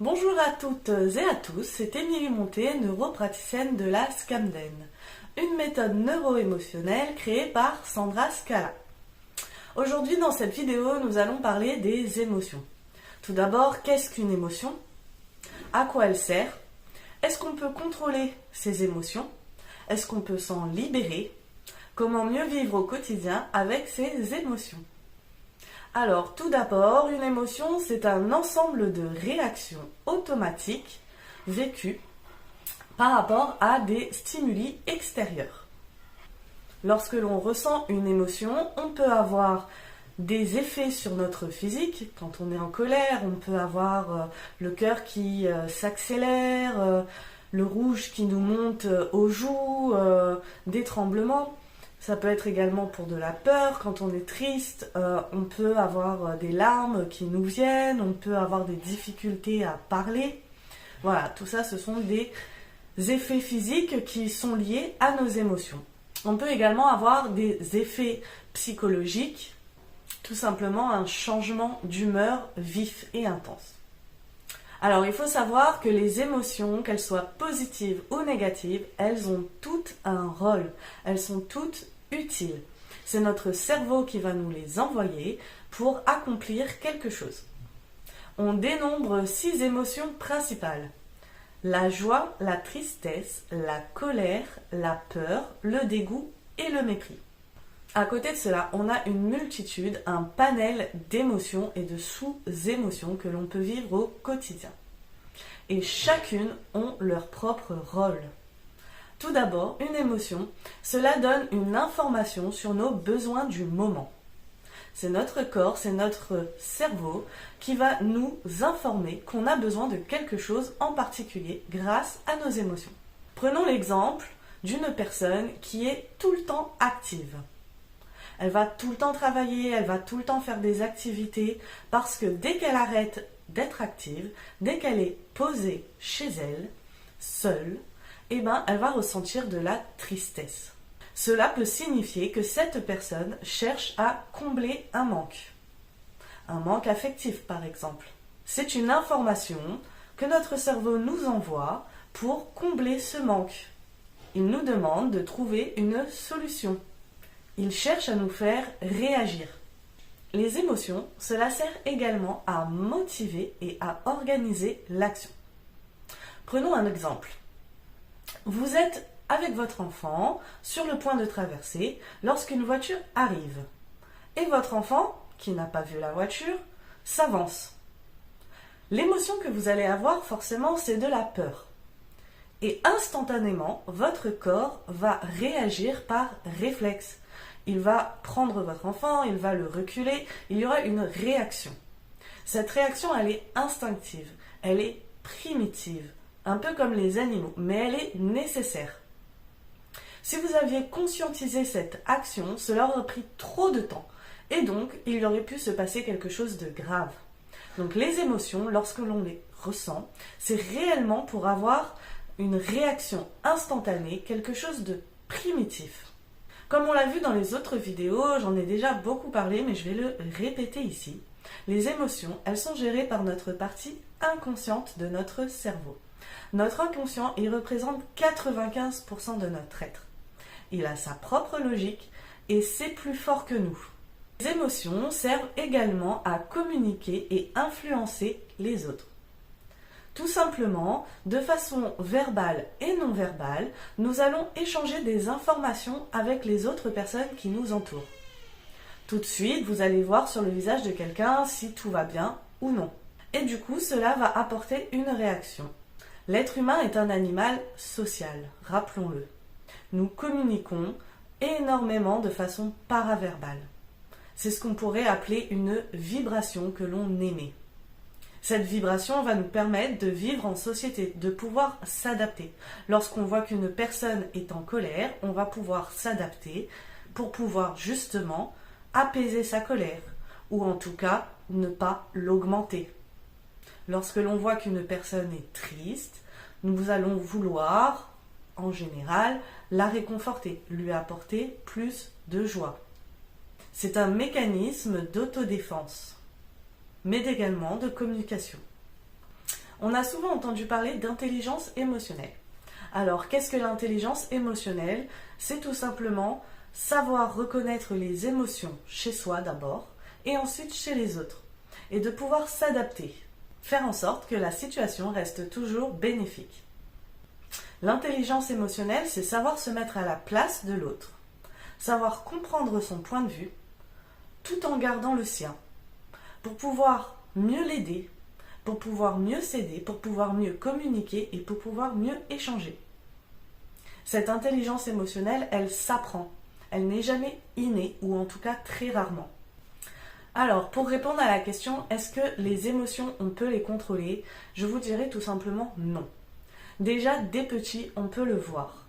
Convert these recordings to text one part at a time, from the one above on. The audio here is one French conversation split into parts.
Bonjour à toutes et à tous, c'est Émilie Monté, neuropraticienne de la Scamden, une méthode neuro-émotionnelle créée par Sandra Scala. Aujourd'hui, dans cette vidéo, nous allons parler des émotions. Tout d'abord, qu'est-ce qu'une émotion? À quoi elle sert? Est-ce qu'on peut contrôler ces émotions? Est-ce qu'on peut s'en libérer? Comment mieux vivre au quotidien avec ces émotions? Alors, tout d'abord, une émotion, c'est un ensemble de réactions automatiques vécues par rapport à des stimuli extérieurs. Lorsque l'on ressent une émotion, on peut avoir des effets sur notre physique. Quand on est en colère, on peut avoir le cœur qui s'accélère, le rouge qui nous monte aux joues, des tremblements. Ça peut être également pour de la peur. Quand on est triste, on peut avoir des larmes qui nous viennent, on peut avoir des difficultés à parler. Voilà, tout ça, ce sont des effets physiques qui sont liés à nos émotions. On peut également avoir des effets psychologiques, tout simplement un changement d'humeur vif et intense. Alors, il faut savoir que les émotions, qu'elles soient positives ou négatives, elles ont toutes un rôle. Elles sont toutes utiles. C'est notre cerveau qui va nous les envoyer pour accomplir quelque chose. On dénombre 6 émotions principales. La joie, la tristesse, la colère, la peur, le dégoût et le mépris. À côté de cela, on a une multitude, un panel d'émotions et de sous-émotions que l'on peut vivre au quotidien. Et chacune ont leur propre rôle. Tout d'abord, une émotion, cela donne une information sur nos besoins du moment. C'est notre corps, c'est notre cerveau qui va nous informer qu'on a besoin de quelque chose en particulier grâce à nos émotions. Prenons l'exemple d'une personne qui est tout le temps active. Elle va tout le temps travailler, elle va tout le temps faire des activités parce que dès qu'elle arrête d'être active, dès qu'elle est posée chez elle, seule, elle va ressentir de la tristesse. Cela peut signifier que cette personne cherche à combler un manque affectif par exemple. C'est une information que notre cerveau nous envoie pour combler ce manque. Il nous demande de trouver une solution. Il cherche à nous faire réagir. Les émotions, cela sert également à motiver et à organiser l'action. Prenons un exemple. Vous êtes avec votre enfant sur le point de traverser lorsqu'une voiture arrive. Et votre enfant, qui n'a pas vu la voiture, s'avance. L'émotion que vous allez avoir forcément, c'est de la peur. Et instantanément, votre corps va réagir par réflexe. Il va prendre votre enfant, il va le reculer, il y aura une réaction. Cette réaction, elle est instinctive, elle est primitive, un peu comme les animaux, mais elle est nécessaire. Si vous aviez conscientisé cette action, cela aurait pris trop de temps, et donc il aurait pu se passer quelque chose de grave. Donc les émotions, lorsque l'on les ressent, c'est réellement pour avoir une réaction instantanée, quelque chose de primitif. Comme on l'a vu dans les autres vidéos, j'en ai déjà beaucoup parlé, mais je vais le répéter ici. Les émotions, elles sont gérées par notre partie inconsciente de notre cerveau. Notre inconscient, il représente 95% de notre être. Il a sa propre logique et c'est plus fort que nous. Les émotions servent également à communiquer et influencer les autres. Tout simplement, de façon verbale et non verbale, nous allons échanger des informations avec les autres personnes qui nous entourent. Tout de suite, vous allez voir sur le visage de quelqu'un si tout va bien ou non. Et du coup, cela va apporter une réaction. L'être humain est un animal social, rappelons-le. Nous communiquons énormément de façon paraverbale. C'est ce qu'on pourrait appeler une vibration que l'on émet. Cette vibration va nous permettre de vivre en société, de pouvoir s'adapter. Lorsqu'on voit qu'une personne est en colère, on va pouvoir s'adapter pour pouvoir justement apaiser sa colère, ou en tout cas ne pas l'augmenter. Lorsque l'on voit qu'une personne est triste, nous allons vouloir, en général, la réconforter, lui apporter plus de joie. C'est un mécanisme d'autodéfense, mais également de communication. On a souvent entendu parler d'intelligence émotionnelle. Alors, qu'est-ce que l'intelligence émotionnelle? C'est tout simplement savoir reconnaître les émotions chez soi d'abord et ensuite chez les autres et de pouvoir s'adapter, faire en sorte que la situation reste toujours bénéfique. L'intelligence émotionnelle, c'est savoir se mettre à la place de l'autre, savoir comprendre son point de vue tout en gardant le sien, pour pouvoir mieux l'aider, pour pouvoir mieux s'aider, pour pouvoir mieux communiquer et pour pouvoir mieux échanger. Cette intelligence émotionnelle, elle s'apprend. Elle n'est jamais innée, ou en tout cas très rarement. Alors, pour répondre à la question, est-ce que les émotions, on peut les contrôler? Je vous dirais tout simplement non. Déjà, dès petit, on peut le voir.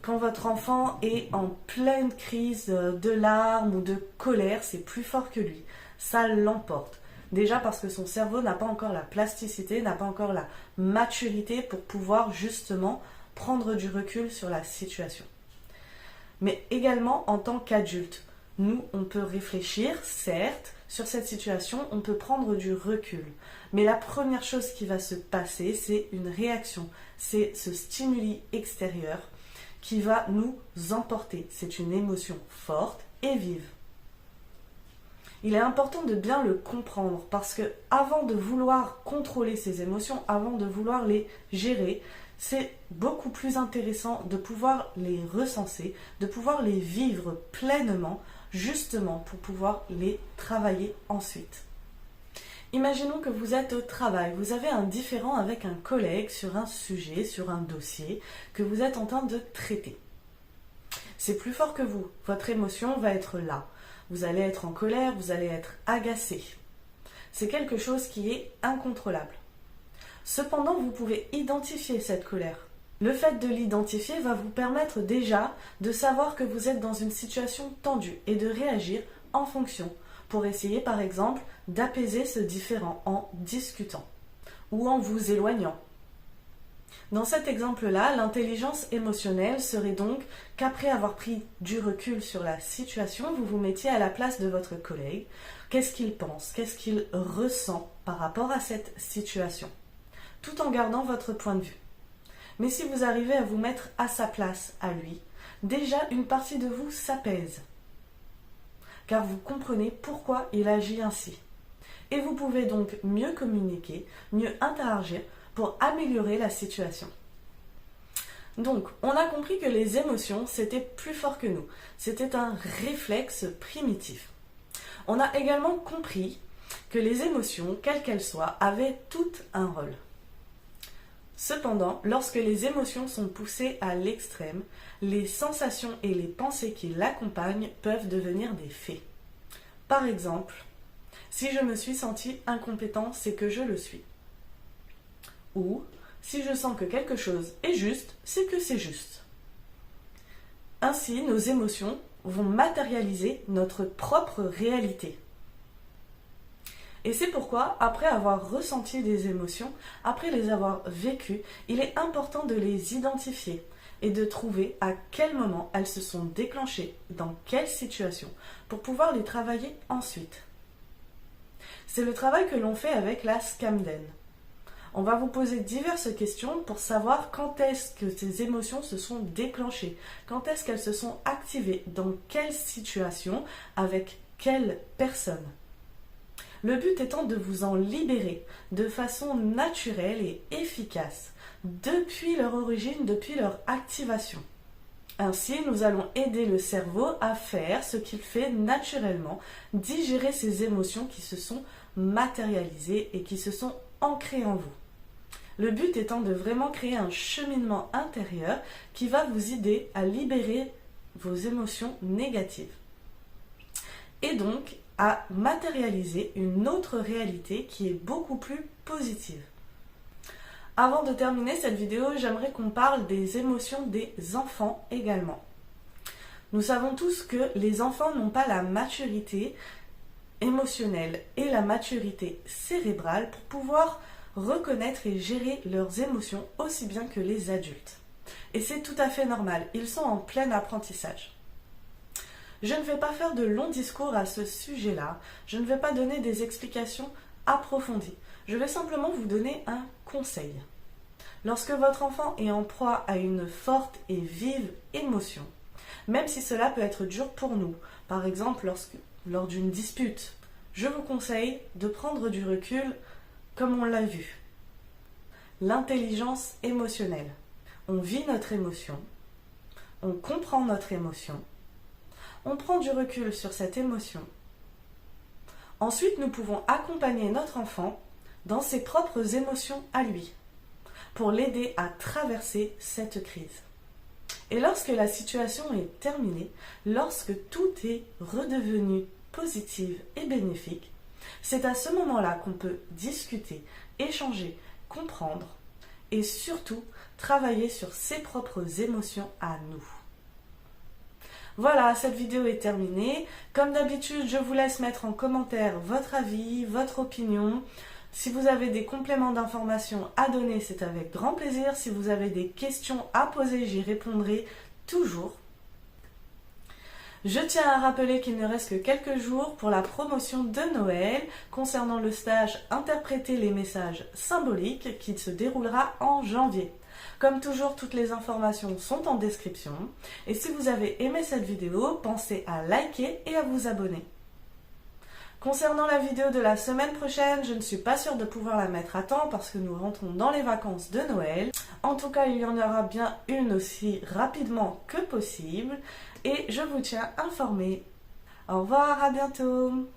Quand votre enfant est en pleine crise de larmes ou de colère, c'est plus fort que lui. Ça l'emporte. Déjà parce que son cerveau n'a pas encore la plasticité, n'a pas encore la maturité pour pouvoir justement prendre du recul sur la situation. Mais également en tant qu'adulte, nous, on peut réfléchir, certes, sur cette situation, on peut prendre du recul. Mais la première chose qui va se passer, c'est une réaction. C'est ce stimuli extérieur qui va nous emporter. C'est une émotion forte et vive. Il est important de bien le comprendre parce que avant de vouloir contrôler ces émotions, avant de vouloir les gérer, c'est beaucoup plus intéressant de pouvoir les recenser, de pouvoir les vivre pleinement, justement pour pouvoir les travailler ensuite. Imaginons que vous êtes au travail, vous avez un différend avec un collègue sur un sujet, sur un dossier que vous êtes en train de traiter. C'est plus fort que vous, votre émotion va être là. Vous allez être en colère, vous allez être agacé. C'est quelque chose qui est incontrôlable. Cependant, vous pouvez identifier cette colère. Le fait de l'identifier va vous permettre déjà de savoir que vous êtes dans une situation tendue et de réagir en fonction pour essayer par exemple d'apaiser ce différend en discutant ou en vous éloignant. Dans cet exemple-là, l'intelligence émotionnelle serait donc qu'après avoir pris du recul sur la situation, vous vous mettiez à la place de votre collègue. Qu'est-ce qu'il pense? Qu'est-ce qu'il ressent par rapport à cette situation? Tout en gardant votre point de vue. Mais si vous arrivez à vous mettre à sa place, à lui, déjà une partie de vous s'apaise. Car vous comprenez pourquoi il agit ainsi. Et vous pouvez donc mieux communiquer, mieux interagir pour améliorer la situation. Donc, on a compris que les émotions, c'était plus fort que nous. C'était un réflexe primitif. On a également compris que les émotions, quelles qu'elles soient, avaient toutes un rôle. Cependant, lorsque les émotions sont poussées à l'extrême, les sensations et les pensées qui l'accompagnent peuvent devenir des faits. Par exemple, si je me suis senti incompétent, c'est que je le suis. Ou, si je sens que quelque chose est juste, c'est que c'est juste. Ainsi, nos émotions vont matérialiser notre propre réalité. Et c'est pourquoi, après avoir ressenti des émotions, après les avoir vécues, il est important de les identifier et de trouver à quel moment elles se sont déclenchées, dans quelle situation, pour pouvoir les travailler ensuite. C'est le travail que l'on fait avec la Scamden. On va vous poser diverses questions pour savoir quand est-ce que ces émotions se sont déclenchées, quand est-ce qu'elles se sont activées, dans quelle situation, avec quelle personne. Le but étant de vous en libérer de façon naturelle et efficace, depuis leur origine, depuis leur activation. Ainsi, nous allons aider le cerveau à faire ce qu'il fait naturellement, digérer ces émotions qui se sont matérialisées et qui se sont ancrées en vous. Le but étant de vraiment créer un cheminement intérieur qui va vous aider à libérer vos émotions négatives. Et donc, à matérialiser une autre réalité qui est beaucoup plus positive. Avant de terminer cette vidéo, j'aimerais qu'on parle des émotions des enfants également. Nous savons tous que les enfants n'ont pas la maturité émotionnelle et la maturité cérébrale pour pouvoir reconnaître et gérer leurs émotions aussi bien que les adultes. Et c'est tout à fait normal, ils sont en plein apprentissage. Je ne vais pas faire de longs discours à ce sujet-là, je ne vais pas donner des explications approfondie. Je vais simplement vous donner un conseil. Lorsque votre enfant est en proie à une forte et vive émotion, même si cela peut être dur pour nous, par exemple lors d'une dispute, je vous conseille de prendre du recul comme on l'a vu. L'intelligence émotionnelle. On vit notre émotion, on comprend notre émotion, on prend du recul sur cette émotion. Ensuite, nous pouvons accompagner notre enfant dans ses propres émotions à lui, pour l'aider à traverser cette crise. Et lorsque la situation est terminée, lorsque tout est redevenu positif et bénéfique, c'est à ce moment-là qu'on peut discuter, échanger, comprendre et surtout travailler sur ses propres émotions à nous. Voilà, cette vidéo est terminée. Comme d'habitude, je vous laisse mettre en commentaire votre avis, votre opinion. Si vous avez des compléments d'informations à donner, c'est avec grand plaisir. Si vous avez des questions à poser, j'y répondrai toujours. Je tiens à rappeler qu'il ne reste que quelques jours pour la promotion de Noël concernant le stage Interpréter les messages symboliques qui se déroulera en janvier. Comme toujours, toutes les informations sont en description. Et si vous avez aimé cette vidéo, pensez à liker et à vous abonner. Concernant la vidéo de la semaine prochaine, je ne suis pas sûre de pouvoir la mettre à temps parce que nous rentrons dans les vacances de Noël. En tout cas, il y en aura bien une aussi rapidement que possible et je vous tiens informé. Au revoir, à bientôt!